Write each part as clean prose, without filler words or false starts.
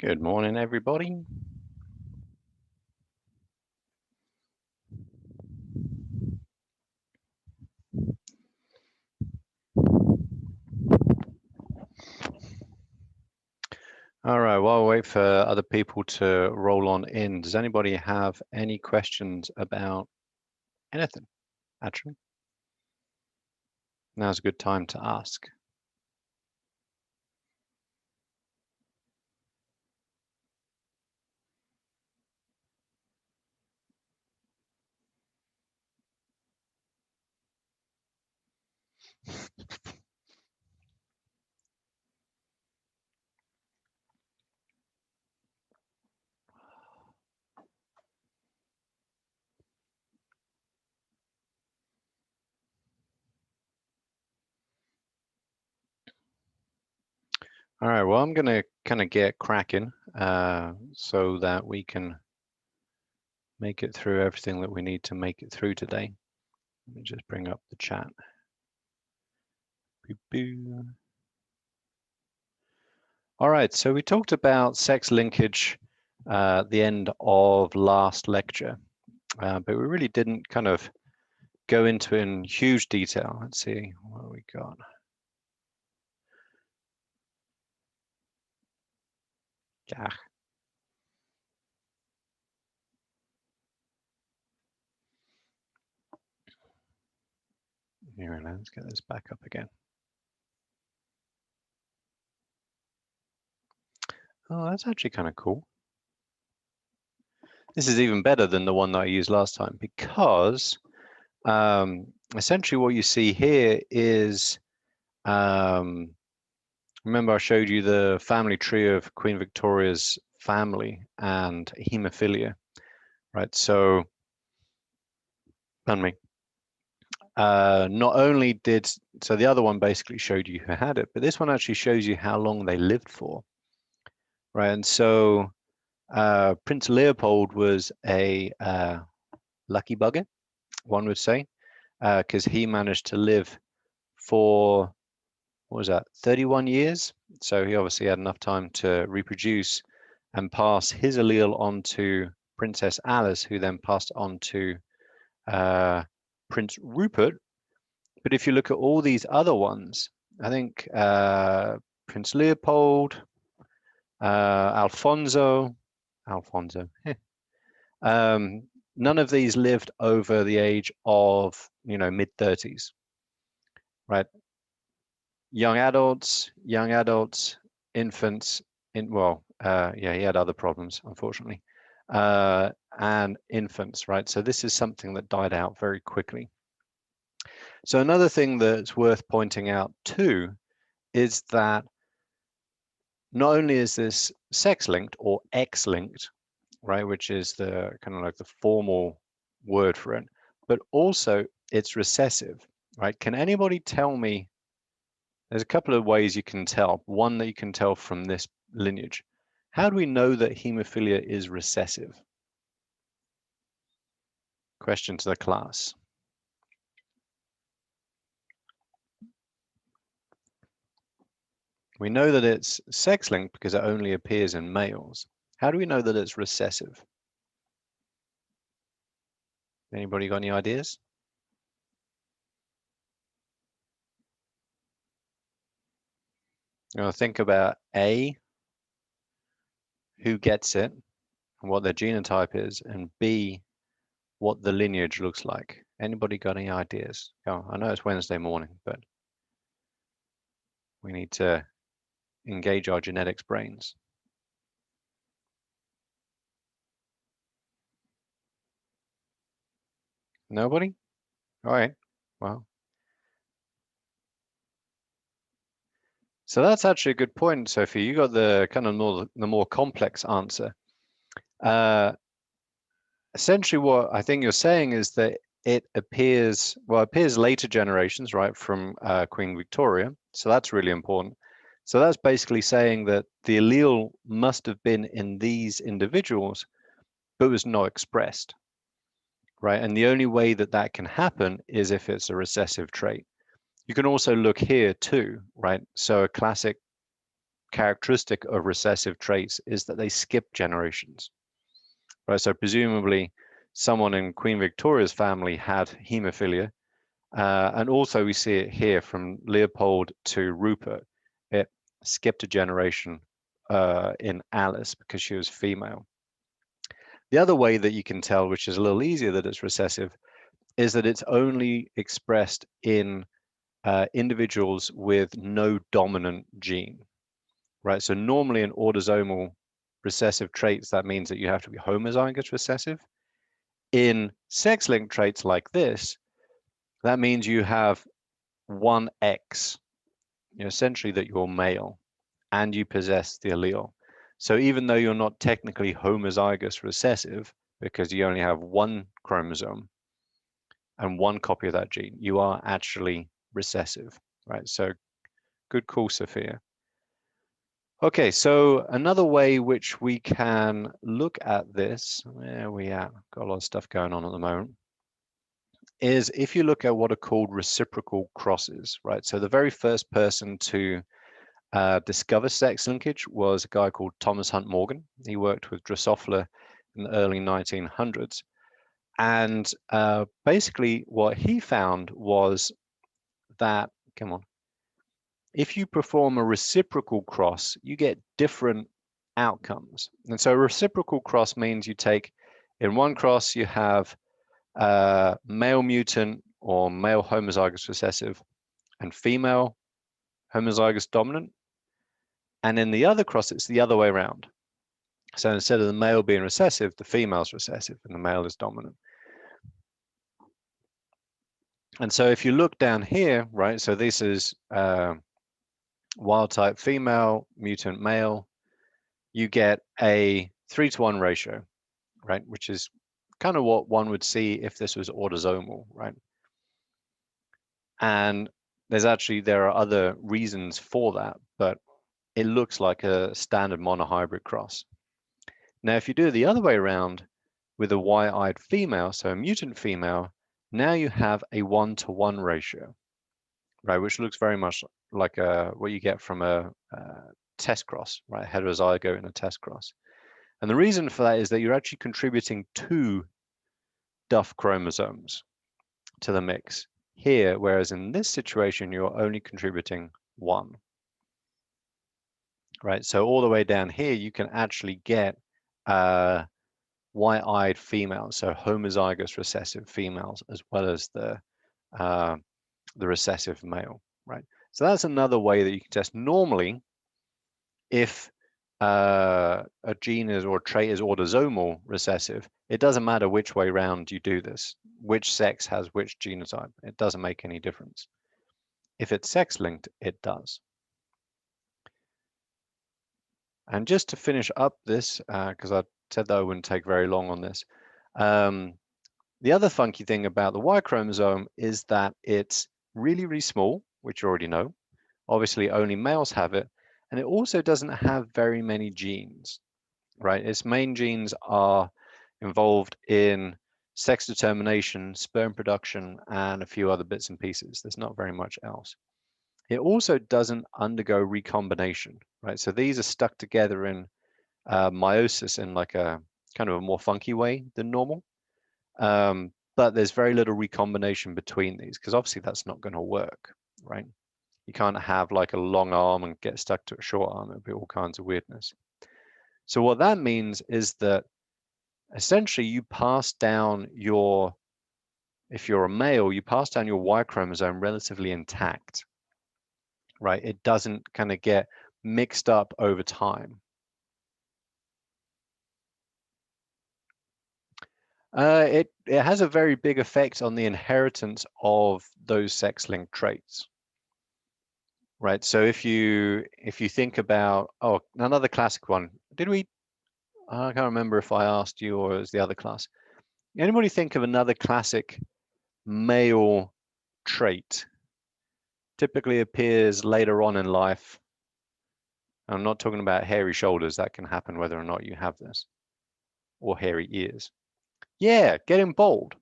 Good morning, everybody. All right, while we wait for other people to roll on in, does anybody have any questions about anything, actually? Now's a good time to ask. All right, well, I'm going to kind of get cracking so that we can make it through everything that we need to make it through today. Let me just bring up the chat. All right, so we talked about sex linkage at the end of last lecture, but we really didn't kind of go into it in huge detail. Let's see what we got. Yeah. Here, let's get this back up again. Oh, that's actually kind of cool. This is even better than the one that I used last time because essentially what you see here is, remember I showed you the family tree of Queen Victoria's family and hemophilia, right? So, pardon me. Not only did, so the other one basically showed you who had it, but this one actually shows you how long they lived for, right? And so Prince Leopold was a lucky bugger, one would say, because he managed to live for, what was that, 31 years? So he obviously had enough time to reproduce and pass his allele on to Princess Alice, who then passed on to Prince Rupert. But if you look at all these other ones, I think Prince Leopold, Alfonso, none of these lived over the age of, mid-30s, right? Young adults, infants, yeah, he had other problems, unfortunately, and infants, right? So this is something that died out very quickly. So another thing that's worth pointing out too is that not only is this sex-linked or X-linked, right, which is the kind of like the formal word for it, but also it's recessive, right? Can anybody tell me, there's a couple of ways you can tell. One that you can tell from this lineage. How do we know that hemophilia is recessive? Question to the class. We know that it's sex-linked because it only appears in males. How do we know that it's recessive? Anybody got any ideas? Now think about A, who gets it, and what their genotype is, and B, what the lineage looks like. Anybody got any ideas? Oh, I know it's Wednesday morning, but we need to engage our genetics brains. Nobody? All right. Well, so that's actually a good point, Sophie. You got the kind of more complex answer. Essentially, what I think you're saying is that it appears later generations, right, from Queen Victoria. So that's really important. So that's basically saying that the allele must have been in these individuals, but was not expressed, right? And the only way that that can happen is if it's a recessive trait. You can also look here too, right? So a classic characteristic of recessive traits is that they skip generations, right? So presumably someone in Queen Victoria's family had hemophilia, and also we see it here from Leopold to Rupert. It skipped a generation in Alice because she was female. The other way that you can tell, which is a little easier, that it's recessive, is that it's only expressed in individuals with no dominant gene, right? So normally in autosomal recessive traits, that means that you have to be homozygous recessive. In sex-linked traits like this, that means you have one X, essentially that you're male and you possess the allele. So even though you're not technically homozygous recessive, because you only have one chromosome and one copy of that gene, you are actually recessive, right? So good call, Sophia. Okay, so another way which we can look at this, where we at? Got a lot of stuff going on at the moment, is if you look at what are called reciprocal crosses, right? So the very first person to discover sex linkage was a guy called Thomas Hunt Morgan. He worked with Drosophila in the early 1900s. And basically what he found was that, come on, if you perform a reciprocal cross, you get different outcomes. And so a reciprocal cross means you take, in one cross, you have male mutant or male homozygous recessive and female homozygous dominant. And in the other cross, it's the other way around. So instead of the male being recessive, the female's recessive and the male is dominant. And so if you look down here, right, so this is wild type female, mutant male, you get a 3-to-1 ratio, right, which is kind of what one would see if this was autosomal, right? And there are other reasons for that, but it looks like a standard monohybrid cross. Now, if you do it the other way around with a Y-eyed female, so a mutant female, now you have a 1-to-1 ratio, right? Which looks very much like what you get from a test cross, right? Heterozygote in a test cross. And the reason for that is that you're actually contributing 2 Duff chromosomes to the mix here, whereas in this situation, you're only contributing 1. Right, so all the way down here, you can actually get Y-eyed females, so homozygous recessive females, as well as the recessive male, right? So that's another way that you can test. Normally, if a gene is or a trait is autosomal recessive, it doesn't matter which way around you do this, which sex has which genotype. It doesn't make any difference. If it's sex-linked, it does. And just to finish up this, because I said that I wouldn't take very long on this, the other funky thing about the Y chromosome is that it's really, really small, which you already know. Obviously, only males have it. And it also doesn't have very many genes, right? Its main genes are involved in sex determination, sperm production, and a few other bits and pieces. There's not very much else. It also doesn't undergo recombination, right? So these are stuck together in meiosis in like a kind of a more funky way than normal. But there's very little recombination between these because obviously that's not going to work, right? You can't have like a long arm and get stuck to a short arm. It'll be all kinds of weirdness. So what that means is that essentially you pass down your, if you're a male, you pass down your Y chromosome relatively intact, right? It doesn't kind of get mixed up over time. It has a very big effect on the inheritance of those sex-linked traits, right? So if you think about, oh, another classic one, did we? I can't remember if I asked you or it was the other class. Anybody think of another classic male trait? Typically appears later on in life. I'm not talking about hairy shoulders. That can happen whether or not you have this, or hairy ears. Yeah, getting bald,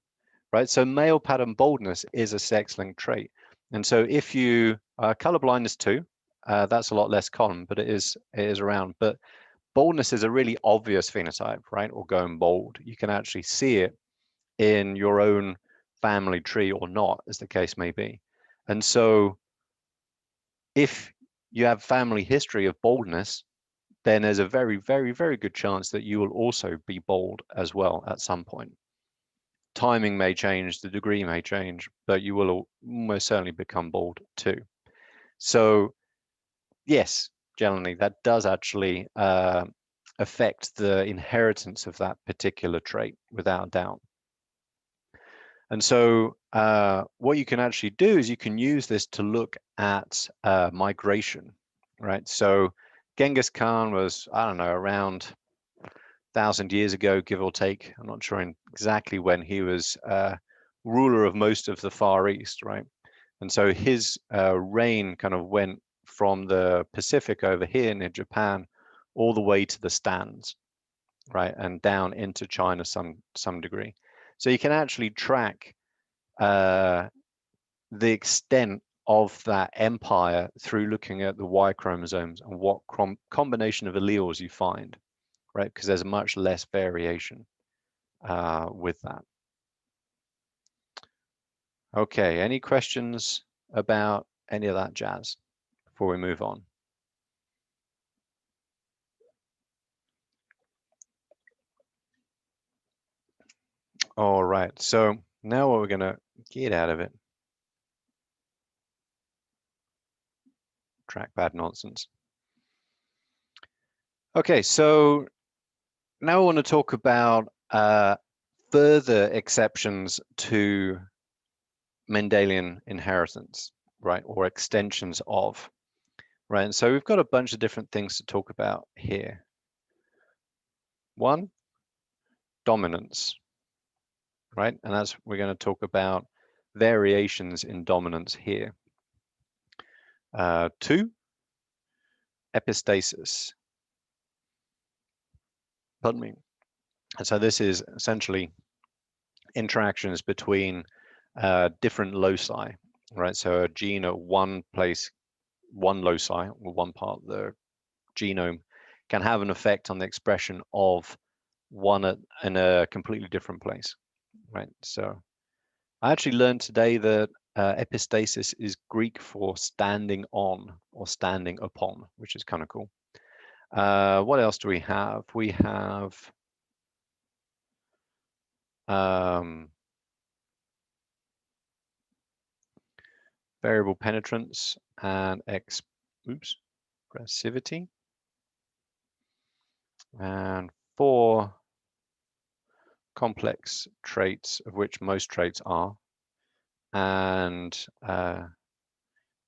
right? So male pattern baldness is a sex-linked trait. And so if you, color blindness too, that's a lot less common, but it is around. But baldness is a really obvious phenotype, right? Or going bald. You can actually see it in your own family tree or not, as the case may be. And so if you have family history of baldness, then there's a very, very, very good chance that you will also be bald as well at some point. Timing may change, the degree may change, but you will almost certainly become bald too. So yes, generally that does actually affect the inheritance of that particular trait without doubt. And so what you can actually do is you can use this to look at migration, right? So Genghis Khan was, I don't know, around 1,000 years ago, give or take. I'm not sure exactly when he was ruler of most of the Far East, right? And so his reign kind of went from the Pacific over here near Japan all the way to the Stans, right? And down into China some degree. So you can actually track the extent of that empire through looking at the Y chromosomes and what combination of alleles you find, right? Because there's much less variation with that. Okay, any questions about any of that jazz before we move on? All right, so now what we're gonna get out of it. Trackpad nonsense. Okay, so now I want to talk about further exceptions to Mendelian inheritance, right, or extensions of, right? And so we've got a bunch of different things to talk about here. One, dominance, right? And that's, we're going to talk about variations in dominance here. Two, epistasis. Pardon me. And so this is essentially interactions between different loci, right? So a gene at one place, one loci, or one part of the genome can have an effect on the expression of one in a completely different place, right? So I actually learned today that epistasis is Greek for standing on or standing upon, which is kind of cool. What else do we have? We have variable penetrance and expressivity. And 4 complex traits, of which most traits are, and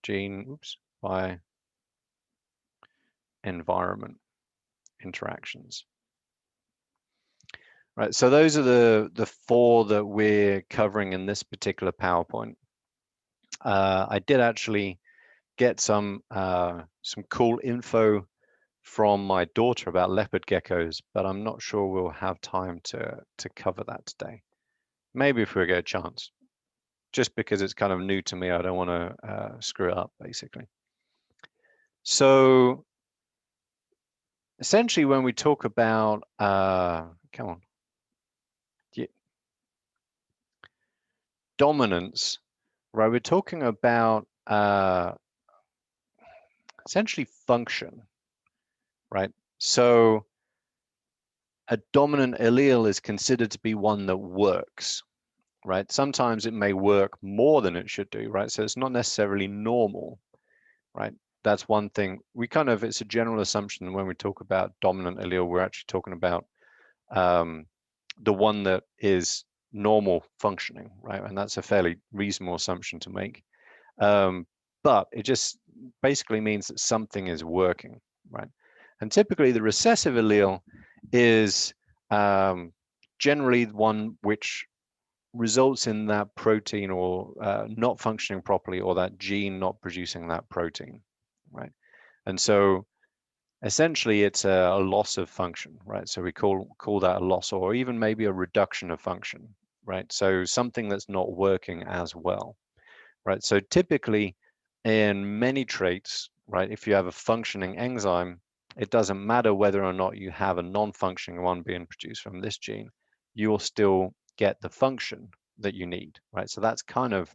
gene by environment interactions. Right, so those are the 4 that we're covering in this particular PowerPoint. I did actually get some cool info from my daughter about leopard geckos, but I'm not sure we'll have time to cover that today. Maybe if we get a chance, just because it's kind of new to me, I don't want to screw it up, basically. So essentially, when we talk about, come on, dominance, right? We're talking about essentially function, right? So a dominant allele is considered to be one that works, right? Sometimes it may work more than it should do, right? So it's not necessarily normal, right? That's one thing. We kind of, it's a general assumption when we talk about dominant allele, we're actually talking about the one that is normal functioning, right? And that's a fairly reasonable assumption to make. But it just basically means that something is working, right? And typically the recessive allele is generally one which results in that protein or not functioning properly, or that gene not producing that protein, right? And so essentially it's a loss of function, right? So we call that a loss, or even maybe a reduction of function, right? So something that's not working as well, right? So typically in many traits, right? If you have a functioning enzyme, it doesn't matter whether or not you have a non-functioning one being produced from this gene, you will still get the function that you need, right? So that's kind of,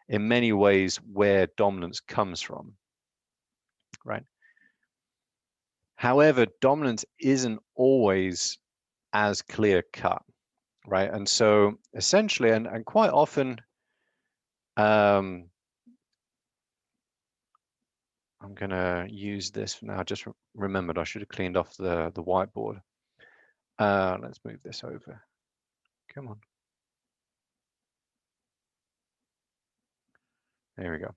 in many ways, where dominance comes from, right? However, dominance isn't always as clear cut, right? And so essentially, and quite often, I'm gonna use this now. I just remembered I should have cleaned off the whiteboard. Let's move this over. Come on. There we go.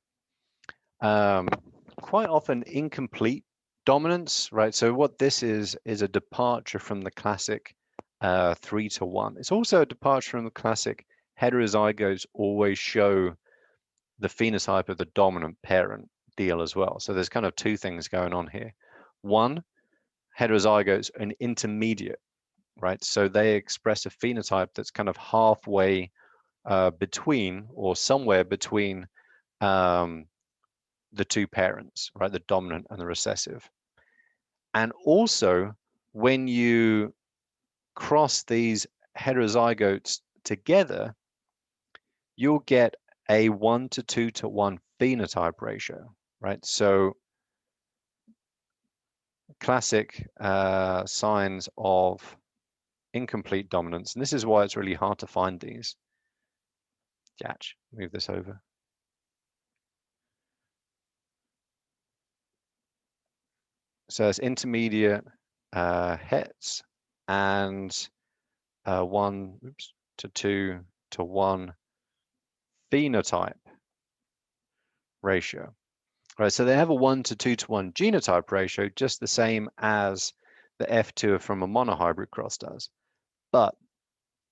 Quite often incomplete dominance, right? So what this is a departure from the classic 3-to-1. It's also a departure from the classic heterozygotes always show the phenotype of the dominant parent deal as well. So there's kind of two things going on here. One, heterozygotes an intermediate, right? So they express a phenotype that's kind of halfway between or somewhere between the two parents, right? The dominant and the recessive. And also, when you cross these heterozygotes together, you'll get a 1-to-2-to-1 phenotype ratio, right? So classic signs of incomplete dominance. And this is why it's really hard to find these. Jatch, move this over. So it's intermediate hets and 1-to-2-to-1 phenotype ratio. Right, so they have a 1-to-2-to-1 genotype ratio, just the same as the F2 from a monohybrid cross does. But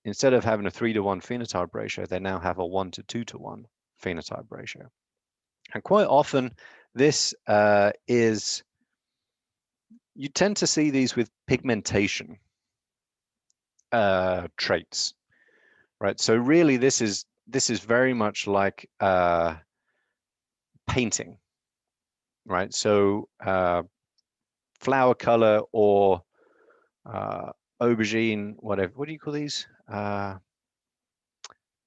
instead of having a 3-to-1 phenotype ratio, they now have a 1-to-2-to-1 phenotype ratio. And quite often, this is, you tend to see these with pigmentation traits, right? So really, this is very much like painting, right? So flower color or aubergine, whatever. What do you call these?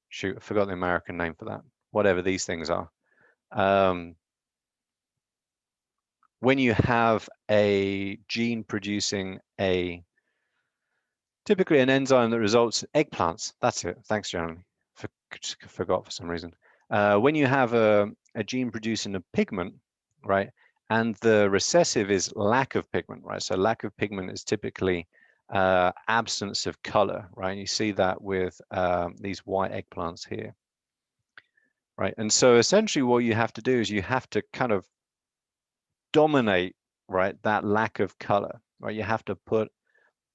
Shoot, I forgot the American name for that. Whatever these things are. When you have a gene producing typically an enzyme that results in eggplants. That's it. Thanks, Jeremy. Forgot for some reason. When you have a gene producing a pigment, right, and the recessive is lack of pigment, right? So lack of pigment is typically absence of color, right? And you see that with these white eggplants here, right? And so essentially what you have to do is you have to kind of dominate, right, that lack of color, right? You have to put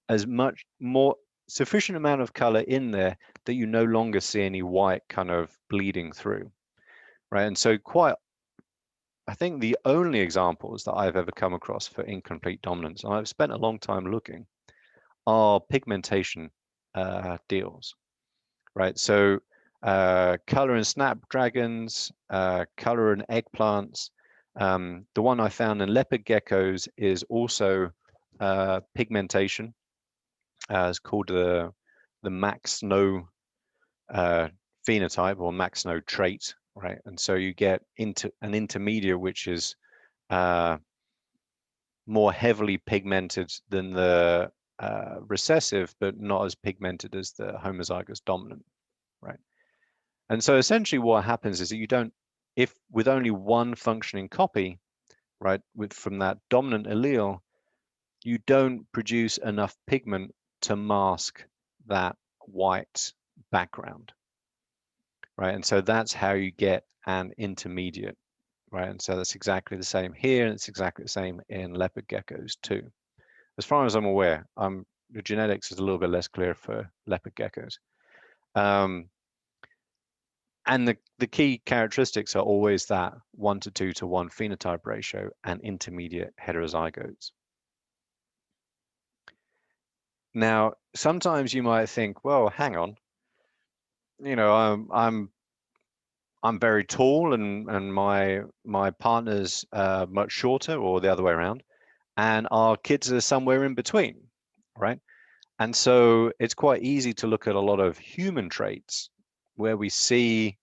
as much more sufficient amount of color in there that you no longer see any white kind of bleeding through, right? And so I think the only examples that I've ever come across for incomplete dominance, and I've spent a long time looking, are pigmentation deals, right? So color in snapdragons, color in eggplants. The one I found in leopard geckos is also pigmentation. It's called the Max Snow phenotype or Max Snow trait, right? And so you get into an intermediate which is more heavily pigmented than the recessive, but not as pigmented as the homozygous dominant, right? And so essentially what happens is that you don't, if with only one functioning copy, right, from that dominant allele, you don't produce enough pigment to mask that white background, right? And so that's how you get an intermediate, right? And so that's exactly the same here, and it's exactly the same in leopard geckos too. As far as I'm aware, the genetics is a little bit less clear for leopard geckos. And the key characteristics are always that 1-to-2-to-1 phenotype ratio and intermediate heterozygotes. Now, sometimes you might think, well, hang on, you know, I'm very tall and my partner's much shorter, or the other way around, and our kids are somewhere in between, right? And so it's quite easy to look at a lot of human traits where we see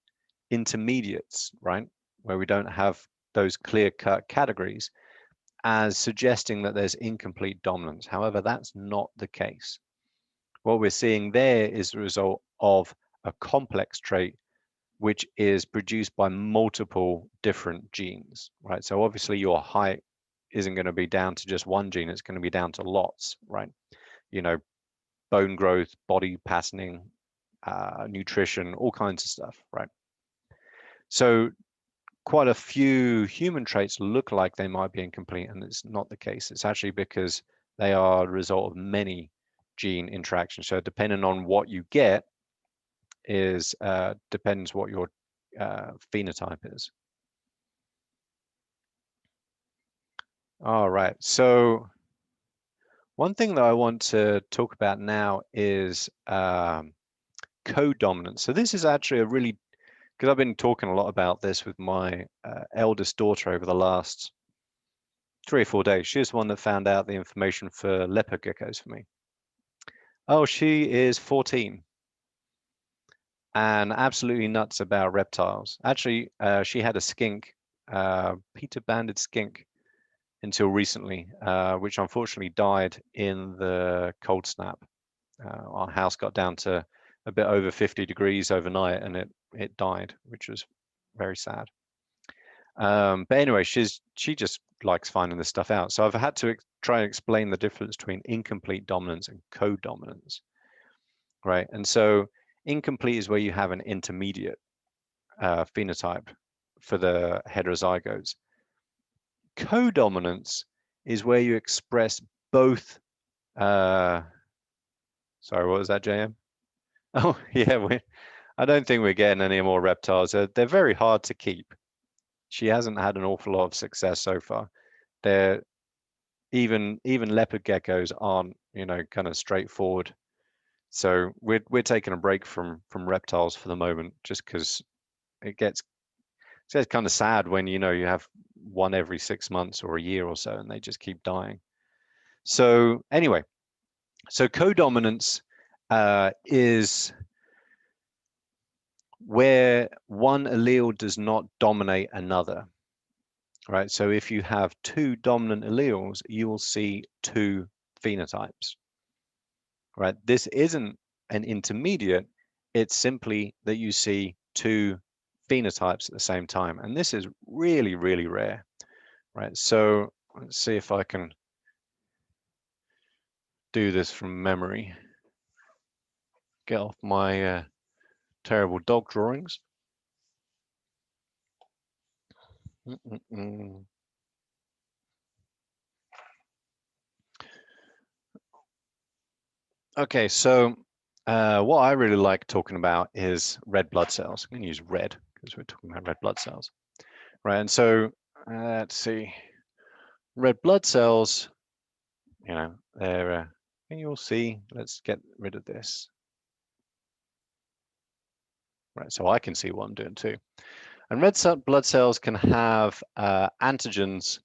intermediates, right? Where we don't have those clear-cut categories as suggesting that there's incomplete dominance. However, that's not the case. What we're seeing there is the result of a complex trait which is produced by multiple different genes, right? So obviously your height isn't going to be down to just one gene, it's going to be down to lots, right? You know, bone growth, body patterning, nutrition, all kinds of stuff, right? So quite a few human traits look like they might be incomplete, and it's not the case. It's actually because they are the result of many gene interactions. So depending on what you get is depends what your phenotype is. All right, so one thing that I want to talk about now is codominance. So this is actually a really, because I've been talking a lot about this with my eldest daughter over the last 3 or 4 days. She's the one that found out the information for leopard geckos for me. Oh, she is 14 and absolutely nuts about reptiles. Actually, she had a skink, Peter-banded skink, until recently, which unfortunately died in the cold snap. Our house got down to a bit over 50 degrees overnight, and it died, which was very sad. But anyway, she just likes finding this stuff out. So I've had to try and explain the difference between incomplete dominance and codominance, right? And so incomplete is where you have an intermediate phenotype for the heterozygotes. Codominance is where you express both. Sorry, what was that, JM? Oh, yeah, I don't think we're getting any more reptiles. They're very hard to keep. She hasn't had an awful lot of success so far. They're even leopard geckos aren't, you know, kind of straightforward. So we're taking a break from reptiles for the moment, just because it gets kind of sad when you know you have one every 6 months or a year or so, and they just keep dying. So anyway, so codominance is where one allele does not dominate another, right? So if you have 2 dominant alleles, you will see 2 phenotypes, right? This isn't an intermediate, it's simply that you see 2 phenotypes at the same time. And this is really, really rare, right? So let's see if I can do this from memory. Get off my terrible dog drawings. Okay, so what I really like talking about is red blood cells. I'm going to use red because we're talking about red blood cells, right? And so let's see, red blood cells, you know, they're, and you'll see, let's get rid of this, right? So I can see what I'm doing too. And red blood cells can have antigens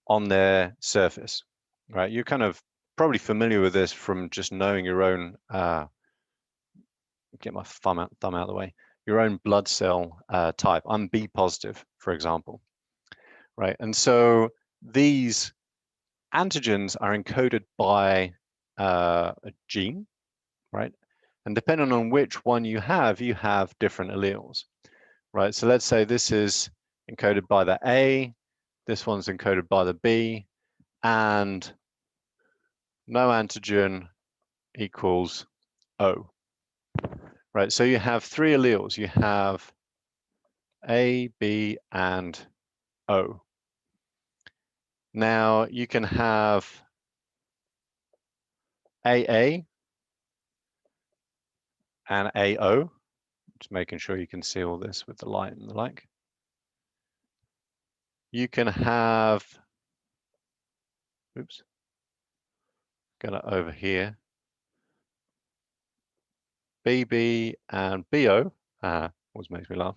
on their surface, right? You're kind of probably familiar with this from just knowing your own, get my thumb out of the way, your own blood cell type. I'm B positive, for example, right? And so these antigens are encoded by a gene, right? And depending on which one you have different alleles, right? So let's say this is encoded by the A, this one's encoded by the B, and no antigen equals O, right? So you have 3 alleles. You have A, B, and O. Now you can have AA and AO. Just making sure you can see all this with the light and the like. You can have, oops, gonna over here, BB and BO. always makes me laugh.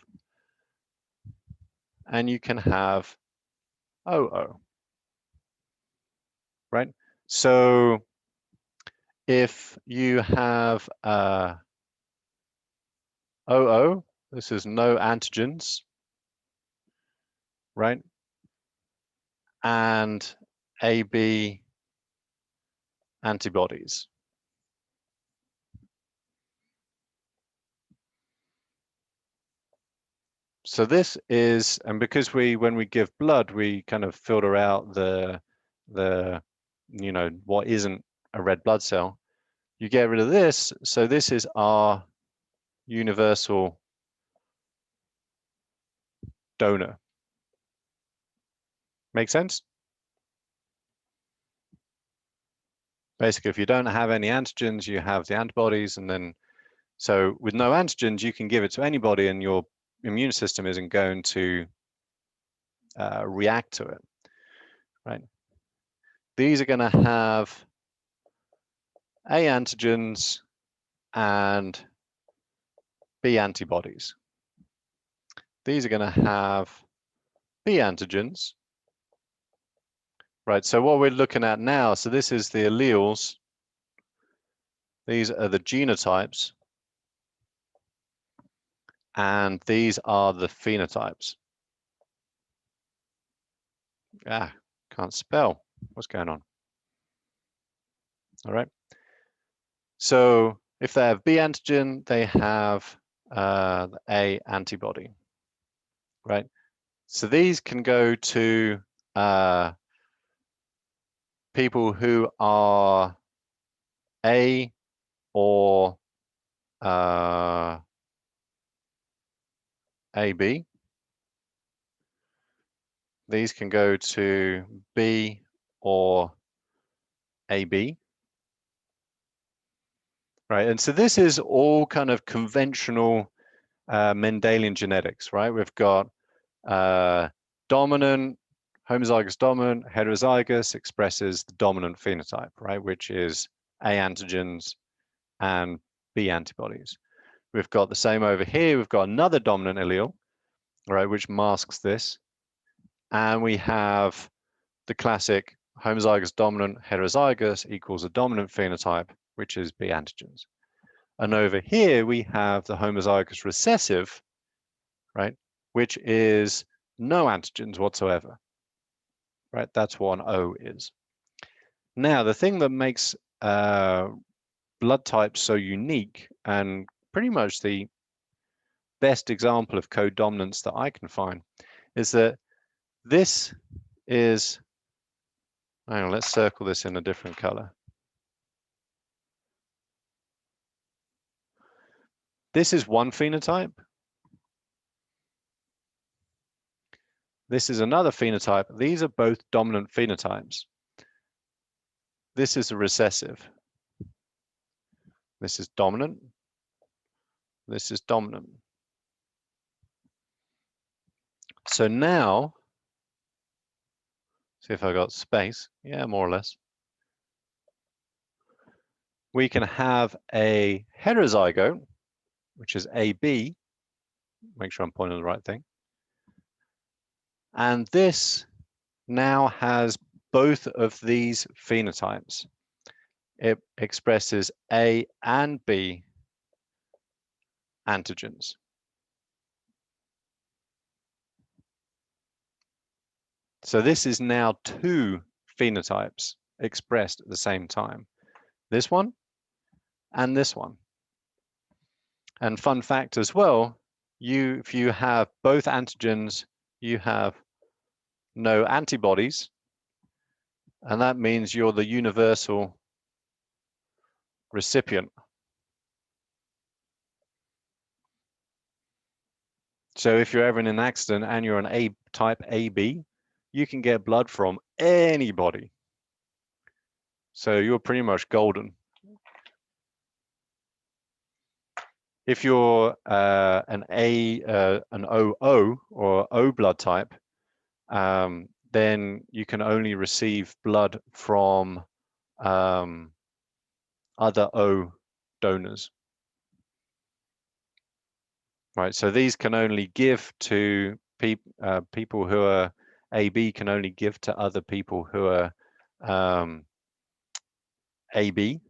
And you can have OO, right? So if you have OO, this is no antigens, right? And AB antibodies. So this is, and because when we give blood, we kind of filter out the what isn't a red blood cell. You get rid of this, so this is our universal donor. Make sense? Basically, if you don't have any antigens, you have the antibodies, and then so with no antigens, you can give it to anybody, and your immune system isn't going to react to it, right? These are going to have A antigens and B antibodies. These are going to have B antigens, right? So what we're looking at now, so this is the alleles. These are the genotypes. And these are the phenotypes. Ah, can't spell. What's going on? All right. So if they have B antigen, they have A antibody, right? So these can go to people who are A or AB. These can go to B or AB. Right, and so this is all kind of conventional Mendelian genetics, right? We've got dominant, homozygous dominant, heterozygous expresses the dominant phenotype, right? Which is A antigens and B antibodies. We've got the same over here. We've got another dominant allele, right, which masks this. And we have the classic homozygous dominant heterozygous equals a dominant phenotype, which is B antigens. And over here, we have the homozygous recessive, right, which is no antigens whatsoever, right? That's what an O is. Now, the thing that makes blood types so unique and pretty much the best example of codominance that I can find is that this is, hang on, let's circle this in a different color. This is one phenotype. This is another phenotype. These are both dominant phenotypes. This is a recessive. This is dominant. This is dominant. So now, see if I got space. Yeah, more or less. We can have a heterozygote, which is AB. Make sure I'm pointing the right thing. And this now has both of these phenotypes. It expresses A and B antigens. So this is now two phenotypes expressed at the same time. This one and this one. And fun fact as well, if you have both antigens, you have no antibodies, and that means you're the universal recipient. So if you're ever in an accident and you're an A type AB, you can get blood from anybody. So you're pretty much golden. If you're an OO or O blood type, then you can only receive blood from other O donors. right? So these can only give to people who are AB can only give to other people who are AB.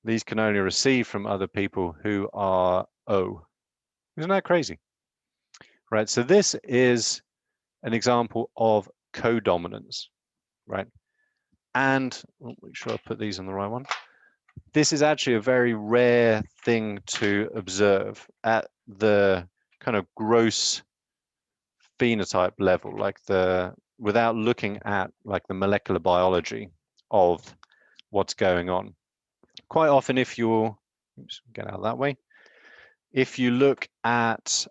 These can only receive from other people who are O. Isn't that crazy? Right, so this is an example of codominance, right? And make sure I put these on the right one. This is actually a very rare thing to observe at the kind of gross phenotype level, like without looking at like the molecular biology of what's going on. Quite often, if you're, oops, get out that way, if you look at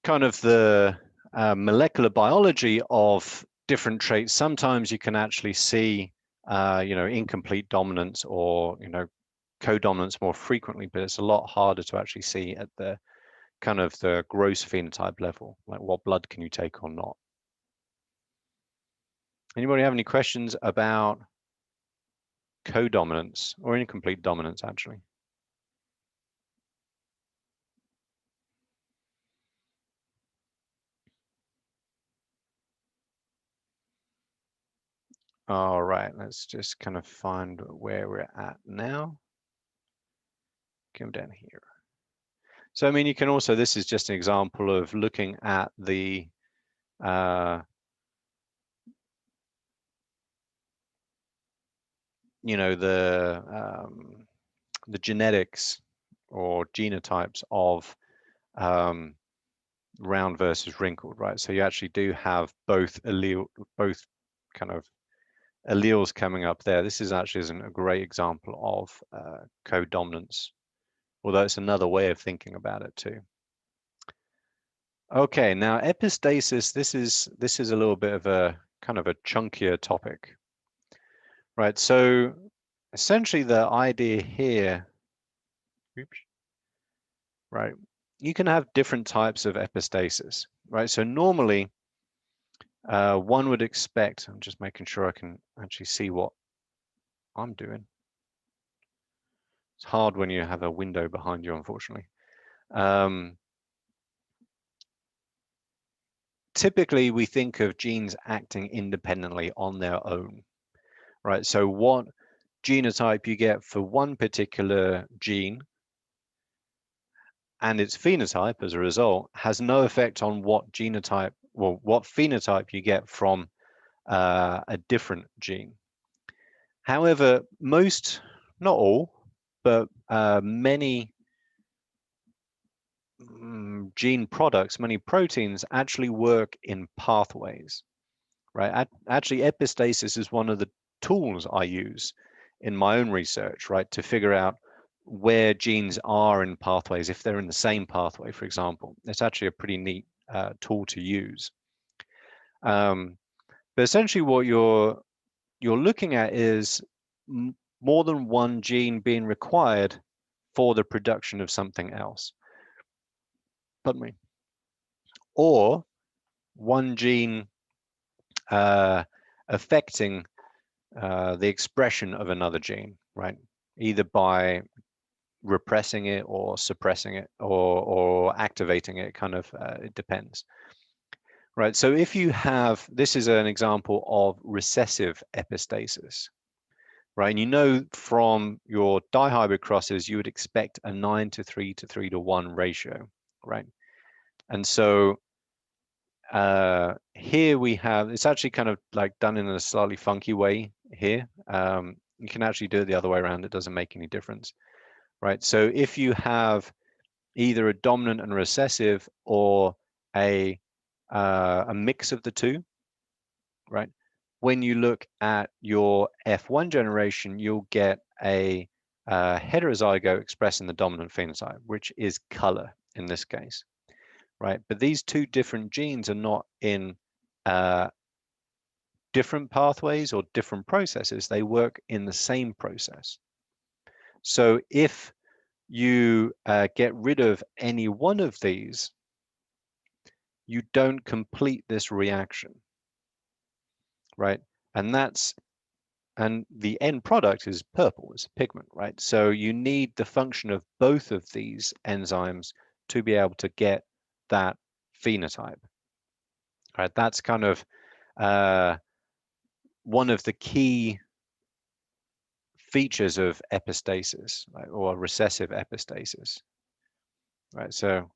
kind of the molecular biology of different traits, sometimes you can actually see, incomplete dominance or, codominance more frequently, but it's a lot harder to actually see at the kind of the gross phenotype level, like what blood can you take or not. Anybody have any questions about codominance or incomplete dominance, actually? All right, let's just kind of find where we're at now. Come down here. So, I mean, you can also, this is just an example of looking at the the genetics or genotypes of round versus wrinkled, right? So you actually do have both kind of alleles coming up there. This is actually isn't a great example of codominance, although it's another way of thinking about it too. Okay, now epistasis, this is a little bit of a kind of a chunkier topic, right? So essentially the idea here, oops, right, you can have different types of epistasis, right? So normally one would expect, I'm just making sure I can actually see what I'm doing. It's hard when you have a window behind you, unfortunately. Typically, we think of genes acting independently on their own, right? So what genotype you get for one particular gene and its phenotype as a result has no effect on what genotype, well, what phenotype you get from a different gene. However, most, not all, but many gene products, many proteins actually work in pathways, right? Actually, epistasis is one of the tools I use in my own research, right, to figure out where genes are in pathways, if they're in the same pathway, for example. It's actually a pretty neat tool to use. But essentially what you're looking at is more than one gene being required for the production of something else. Pardon me. Or one gene affecting the expression of another gene, right? Either by repressing it or suppressing it or activating it, kind of, it depends. Right, so if you have, this is an example of recessive epistasis, right? And you know from your dihybrid crosses, you would expect a 9:3 to 3:1 ratio, right? And so here we have, it's actually kind of like done in a slightly funky way here. You can actually do it the other way around. It doesn't make any difference, right? So if you have either a dominant and recessive or a mix of the two, right? When you look at your F1 generation, you'll get a heterozygote expressing the dominant phenotype, which is color in this case, right? But these two different genes are not in different pathways or different processes. They work in the same process. So if you get rid of any one of these, you don't complete this reaction, right? And that's and the end product is purple, it's a pigment, right? So you need the function of both of these enzymes to be able to get that phenotype, right? That's kind of one of the key features of epistasis, right, or recessive epistasis, right? So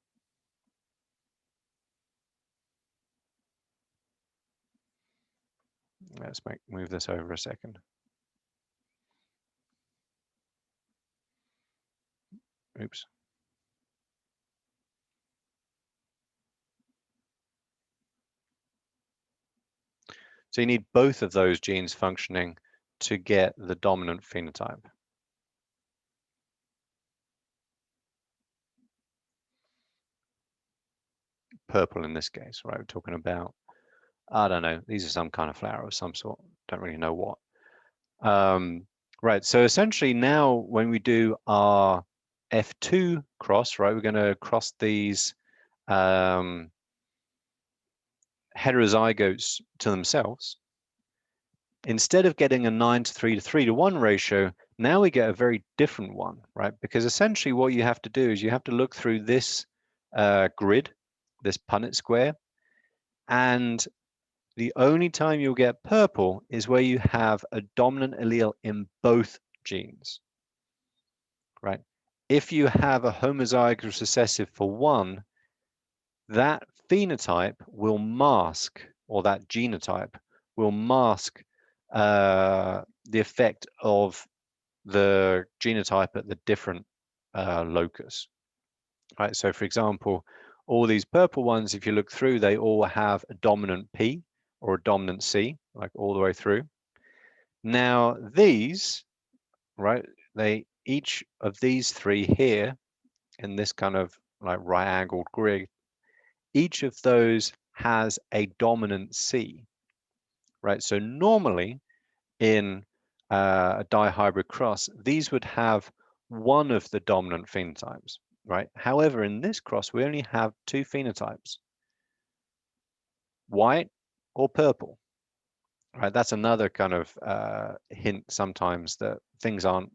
let's move this over a second. Oops. So you need both of those genes functioning to get the dominant phenotype. Purple in this case, right? We're talking about, I don't know, these are some kind of flower of some sort. Don't really know what. Right, so essentially now when we do our F2 cross, right, we're going to cross these heterozygotes to themselves. Instead of getting a 9:3 to 3:1 ratio, now we get a very different one, right? Because essentially what you have to do is you have to look through this grid, this Punnett square, and the only time you'll get purple is where you have a dominant allele in both genes, right? If you have a homozygous recessive for one, that phenotype will mask, or that genotype will mask the effect of the genotype at the different locus, right? So for example, all these purple ones, if you look through, they all have a dominant P or a dominant C, like all the way through. Now these, right, each of these three here in this kind of like right-angled grid, each of those has a dominant C, right? So normally in a dihybrid cross, these would have one of the dominant phenotypes, right? However, in this cross, we only have two phenotypes, white or purple, right? That's another kind of hint sometimes that things aren't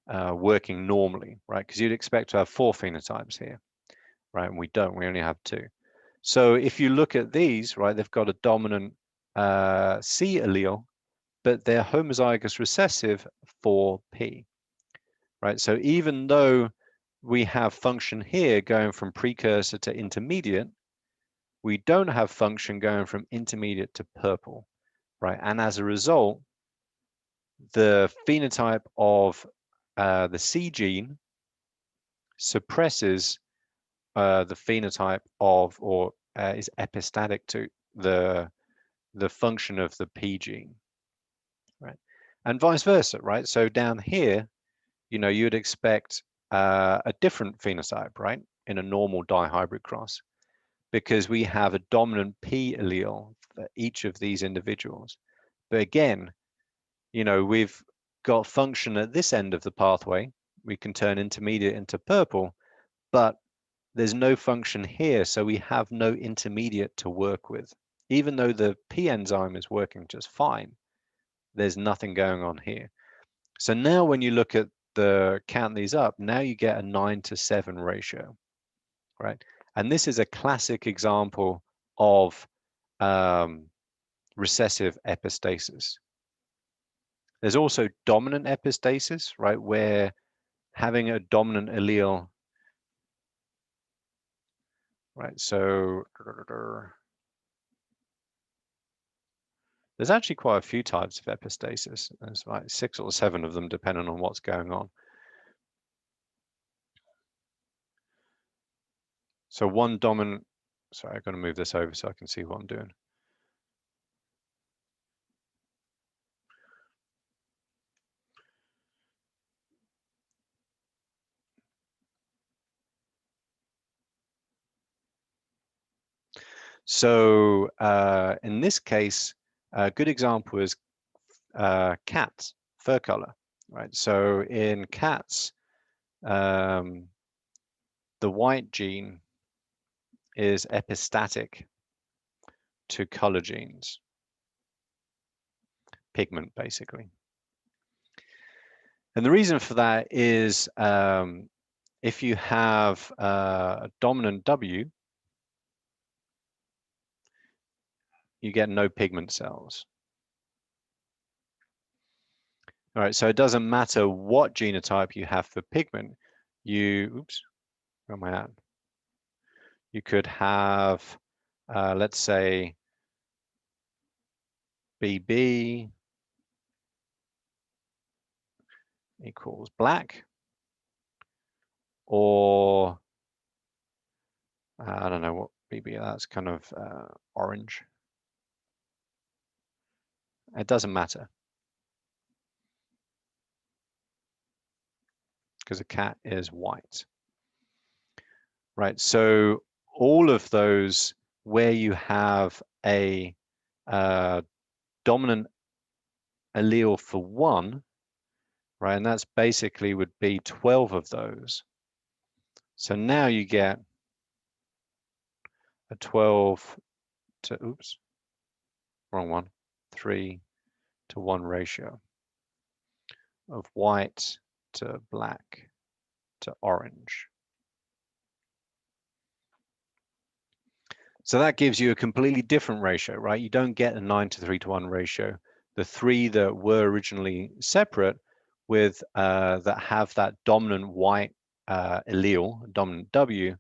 working normally, right? Because you'd expect to have four phenotypes here, right? And we don't, we only have two. So if you look at these, right, they've got a dominant C allele, but they're homozygous recessive for P, right? So even though we have function here going from precursor to intermediate, we don't have function going from intermediate to purple, right? And as a result, the phenotype of the C gene suppresses the phenotype of, or is epistatic to the function of the P gene, right? And vice versa, right? So down here, you know, you'd expect a different phenotype, right? In a normal dihybrid cross, because we have a dominant P allele for each of these individuals. But again, you know, we've got function at this end of the pathway. We can turn intermediate into purple, but there's no function here, so we have no intermediate to work with. Even though the P enzyme is working just fine, there's nothing going on here. So now when you look at count these up, now you get a 9:7 ratio, right? And this is a classic example of recessive epistasis. There's also dominant epistasis, right, where having a dominant allele, right? So there's actually quite a few types of epistasis. There's like 6 or 7 of them, depending on what's going on. So one dominant, sorry, I've got to move this over so I can see what I'm doing. So in this case, a good example is cats, fur color, right? So in cats, the white gene is epistatic to color genes, pigment basically. And the reason for that is if you have a dominant W, you get no pigment cells. All right, so it doesn't matter what genotype you have for pigment. Oops, where am I at? You could have, let's say, BB equals black, or I don't know what BB, that's kind of orange. It doesn't matter because a cat is white. Right, so all of those where you have a dominant allele for one, right, and that's basically would be 12 of those. So now you get a 12 to, oops, wrong one, 3-to-1 ratio of white to black to orange. So that gives you a completely different ratio, right? You don't get a 9-to-3-to-1 ratio. The three that were originally separate with that have that dominant white allele, dominant W,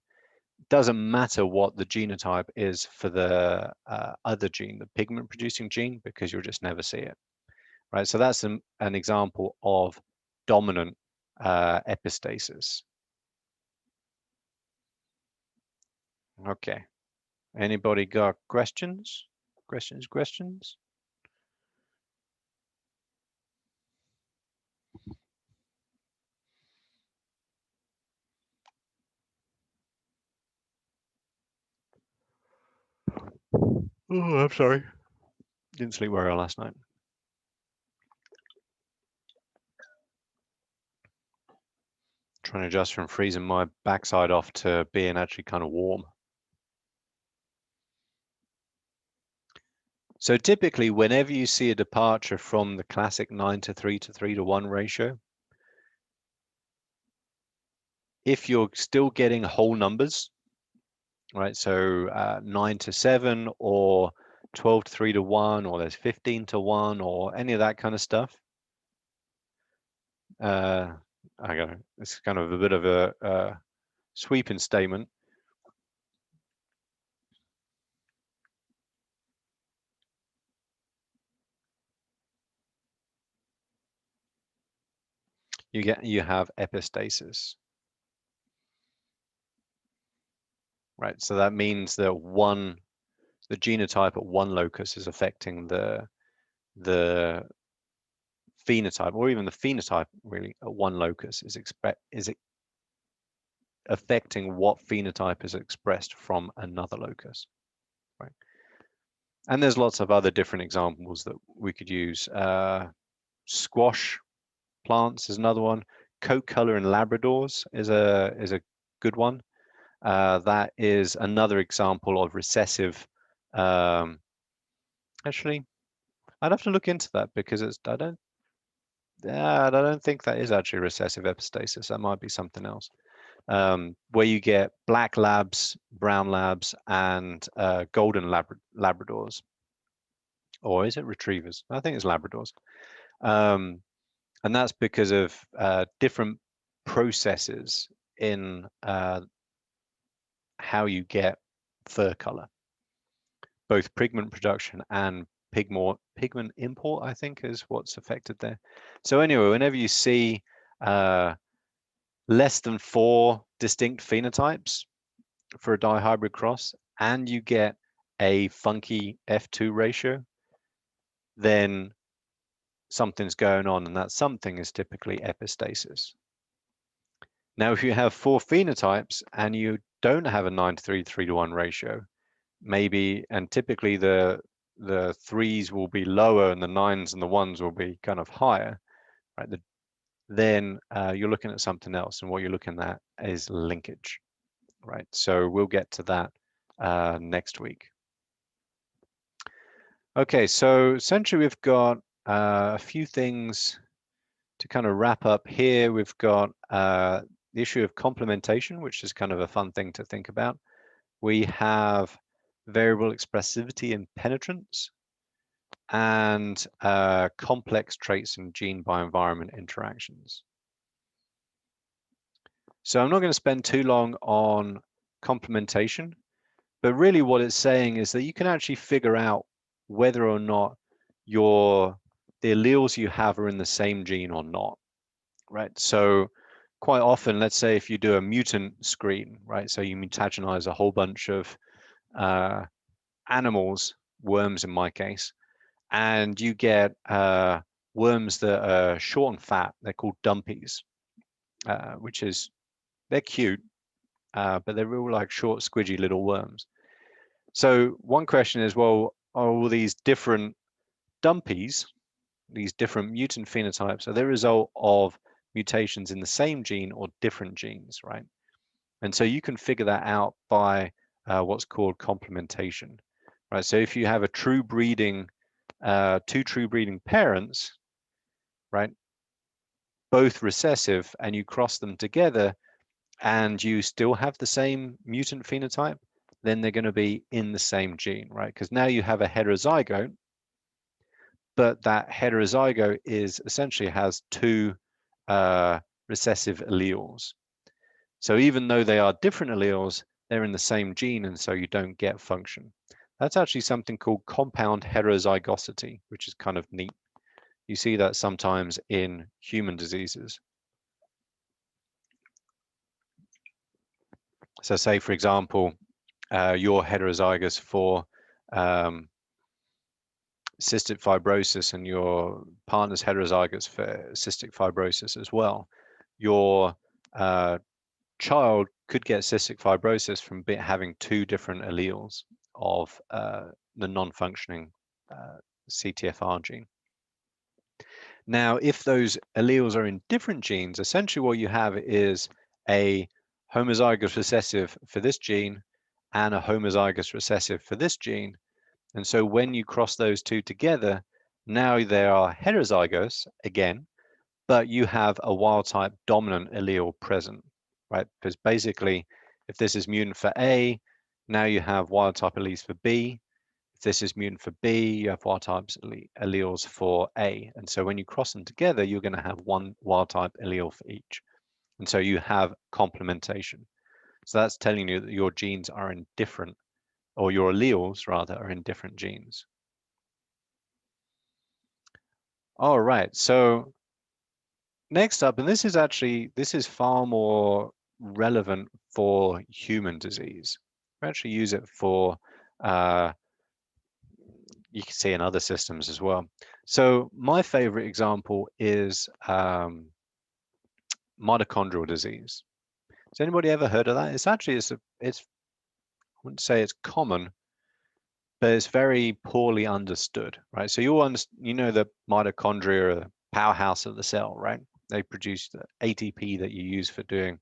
doesn't matter what the genotype is for the other gene, the pigment producing gene, because you'll just never see it, right? So that's an example of dominant epistasis. Okay. Anybody got questions? Questions? Oh, I'm sorry. Didn't sleep very well last night. Trying to adjust from freezing my backside off to being actually kind of warm. So typically, whenever you see a departure from the classic 9-to-3 to 3-to-1 ratio, if you're still getting whole numbers, right? So 9-to-7 or 12-to-3-to-1, or there's 15-to-1 or any of that kind of stuff. It's kind of a bit of a sweeping statement. You have epistasis. Right, so that means that the genotype at one locus is affecting the phenotype, or even the phenotype really at one locus is affecting what phenotype is expressed from another locus, right? And there's lots of other different examples that we could use. Squash plants is another one. Coat color in Labradors is a good one. That is another example of recessive. Actually, I'd have to look into that because I don't think that is actually recessive epistasis. That might be something else. Where you get black labs, brown labs, and golden Labradors. Or is it retrievers? I think it's Labradors. And that's because of different processes in how you get fur color, both pigment production and pigment import, I think, is what's affected there. So anyway, whenever you see less than 4 distinct phenotypes for a dihybrid cross, and you get a funky F2 ratio, then something's going on, and that something is typically epistasis. Now, if you have 4 phenotypes and you don't have a 9-to-3, 3-to-1 ratio, maybe, and typically the 3s will be lower and the 9s and the 1s will be kind of higher, right? Then you're looking at something else, and what you're looking at is linkage, right? So we'll get to that next week. Okay, so essentially we've got a few things to kind of wrap up here, we've got the issue of complementation, which is kind of a fun thing to think about. We have variable expressivity and penetrance, and complex traits and gene bioenvironment interactions. So I'm not going to spend too long on complementation, but really what it's saying is that you can actually figure out whether or not the alleles you have are in the same gene or not, right? So quite often, let's say if you do a mutant screen, right? So you mutagenize a whole bunch of animals, worms in my case, and you get worms that are short and fat. They're called dumpies, which is, they're cute, but they're real like short, squidgy little worms. So one question is, well, are all these different dumpies, these different mutant phenotypes, are they a result of mutations in the same gene or different genes, right? And so you can figure that out by what's called complementation, right? So if you have a true breeding, two true breeding parents, right, both recessive, and you cross them together and you still have the same mutant phenotype, then they're going to be in the same gene, right? Because now you have a heterozygote, but that heterozygote is essentially has two recessive alleles. So even though they are different alleles, they're in the same gene, and so you don't get function. That's actually something called compound heterozygosity, which is kind of neat. You see that sometimes in human diseases. So say, for example, you're heterozygous for cystic fibrosis and your partner's heterozygous for cystic fibrosis as well. Your child could get cystic fibrosis from having two different alleles of the non-functioning CTFR gene. Now, if those alleles are in different genes, essentially what you have is a homozygous recessive for this gene and a homozygous recessive for this gene. And so when you cross those two together, now they are heterozygous again, but you have a wild type dominant allele present, right? Because basically, if this is mutant for A, now you have wild type alleles for B. If this is mutant for B, you have wild type alleles for A. And so when you cross them together, you're going to have one wild type allele for each. And so you have complementation. So that's telling you that your genes are in different, or your alleles rather, are in different genes. All right, so next up, and this is far more relevant for human disease. We actually use it for, you can see in other systems as well. So my favorite example is mitochondrial disease. Has anybody ever heard of that? It's actually, I wouldn't say it's common, but it's very poorly understood, right? So you know the mitochondria are the powerhouse of the cell, right? They produce the ATP that you use for doing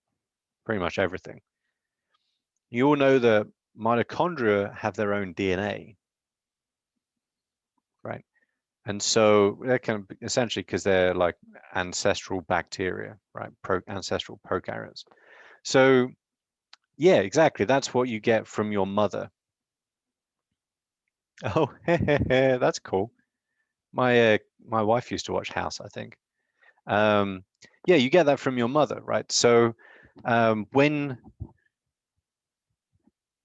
pretty much everything. You all know that mitochondria have their own DNA, right? And so they're kind of essentially because they're like ancestral bacteria, right? Ancestral prokaryotes. So yeah, exactly. That's what you get from your mother. Oh, that's cool. My wife used to watch House, I think. Yeah, you get that from your mother, right? So when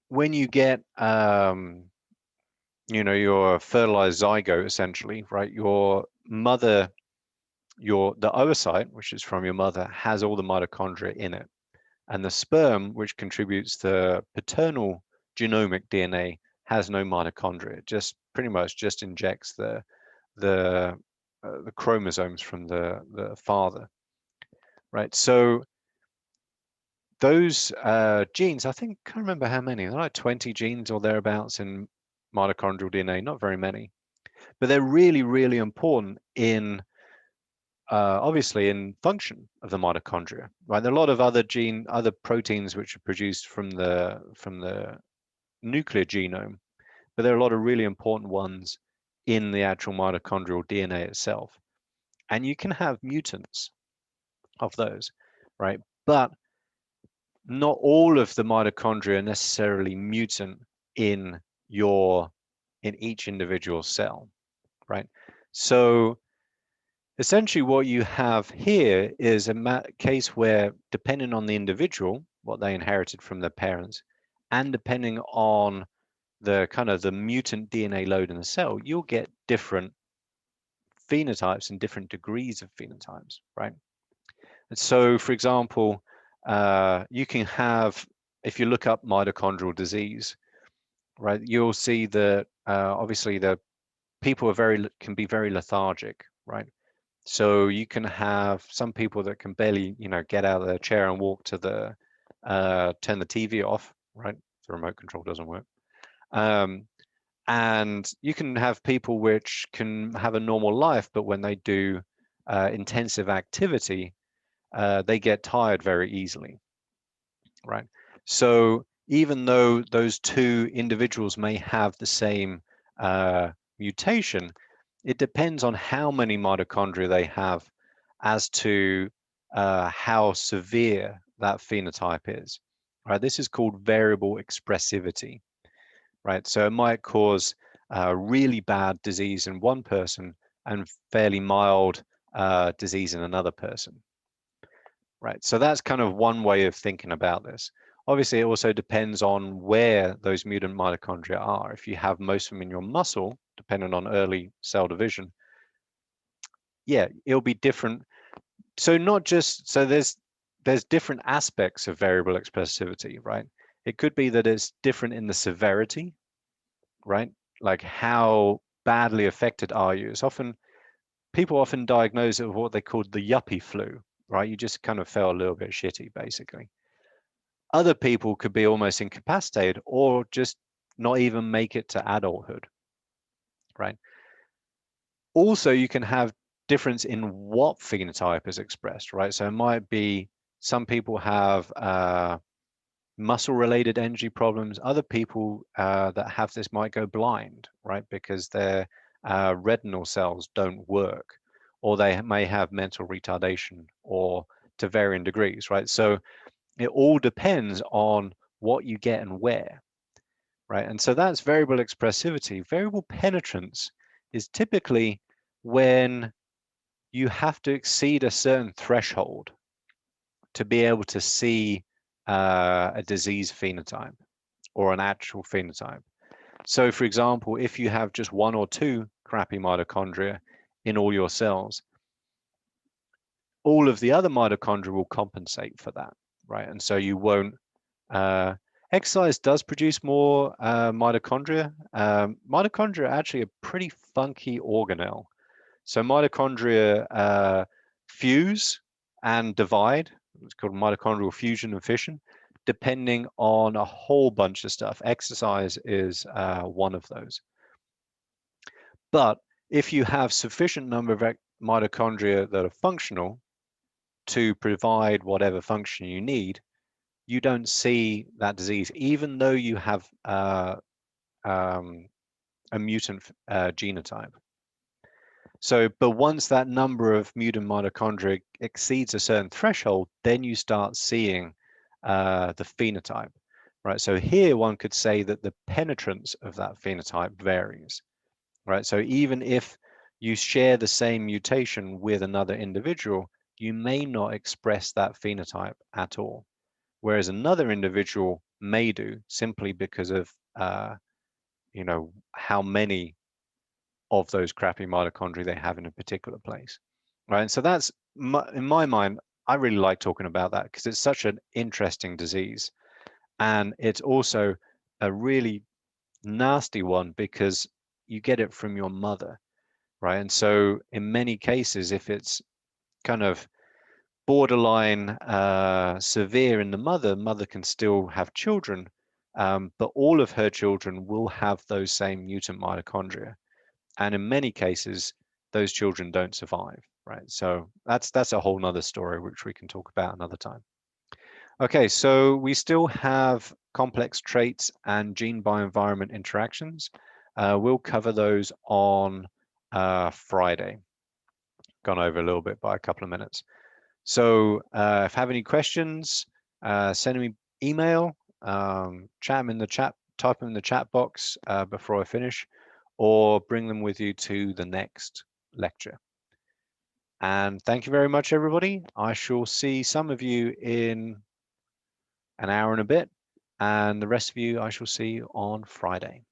you get you know, your fertilized zygote, essentially, right? Your mother, the oocyte, which is from your mother, has all the mitochondria in it, and the sperm, which contributes the paternal genomic DNA, has no mitochondria. It just pretty much just injects the chromosomes from the father, right? So those genes, I think, I can't remember how many, they're like 20 genes or thereabouts in mitochondrial DNA, not very many, but they're really, really important in obviously in function of the mitochondria, right? There are a lot of other proteins which are produced from the nuclear genome, but there are a lot of really important ones in the actual mitochondrial DNA itself. And you can have mutants of those, right? But not all of the mitochondria are necessarily mutant in in each individual cell, right? So essentially what you have here is a case where, depending on the individual, what they inherited from their parents, and depending on the kind of the mutant DNA load in the cell, you'll get different phenotypes and different degrees of phenotypes, right? And so, for example, you can have, if you look up mitochondrial disease, right, you'll see that obviously the people can be very lethargic, right? So you can have some people that can barely, get out of their chair and walk to turn the TV off, right? The remote control doesn't work. And you can have people which can have a normal life, but when they do intensive activity, they get tired very easily, right? So even though those two individuals may have the same mutation, it depends on how many mitochondria they have as to how severe that phenotype is. Right? This is called variable expressivity, right? So it might cause really bad disease in one person and fairly mild disease in another person, right? So that's kind of one way of thinking about this. Obviously, it also depends on where those mutant mitochondria are. If you have most of them in your muscle, depending on early cell division, yeah, it'll be different. So not just, so there's different aspects of variable expressivity, right? It could be that it's different in the severity, right? Like how badly affected are you? It's often, people often diagnose it with what they call the yuppie flu, right? You just kind of felt a little bit shitty, basically. Other people could be almost incapacitated or just not even make it to adulthood, right? Also, you can have difference in what phenotype is expressed, right? So it might be some people have muscle-related energy problems. Other people that have this might go blind, right? Because their retinal cells don't work, or they may have mental retardation, or to varying degrees, right? So it all depends on what you get and where, right? And so that's variable expressivity. Variable penetrance is typically when you have to exceed a certain threshold to be able to see a disease phenotype or an actual phenotype. So for example, if you have just one or two crappy mitochondria in all your cells, all of the other mitochondria will compensate for that, right? And so you won't, exercise does produce more mitochondria. Mitochondria are actually a pretty funky organelle. So mitochondria fuse and divide. It's called mitochondrial fusion and fission, depending on a whole bunch of stuff. Exercise is one of those. But if you have sufficient number of mitochondria that are functional to provide whatever function you need, you don't see that disease, even though you have a mutant genotype. So, but once that number of mutant mitochondria exceeds a certain threshold, then you start seeing the phenotype, right? So here one could say that the penetrance of that phenotype varies, right? So even if you share the same mutation with another individual, you may not express that phenotype at all, whereas another individual may do, simply because of how many of those crappy mitochondria they have in a particular place, right? And so that's, in my mind, I really like talking about that because it's such an interesting disease, and it's also a really nasty one because you get it from your mother, right? And so in many cases, if it's kind of borderline severe in the mother can still have children, but all of her children will have those same mutant mitochondria. And in many cases, those children don't survive, right? So that's a whole nother story, which we can talk about another time. Okay, so we still have complex traits and gene bioenvironment interactions. We'll cover those on Friday. gone over a little bit by a couple of minutes. So if you have any questions, send me email, chat them in the chat, type them in the chat box before I finish, or bring them with you to the next lecture. And thank you very much, everybody. I shall see some of you in an hour and a bit, and the rest of you I shall see on Friday.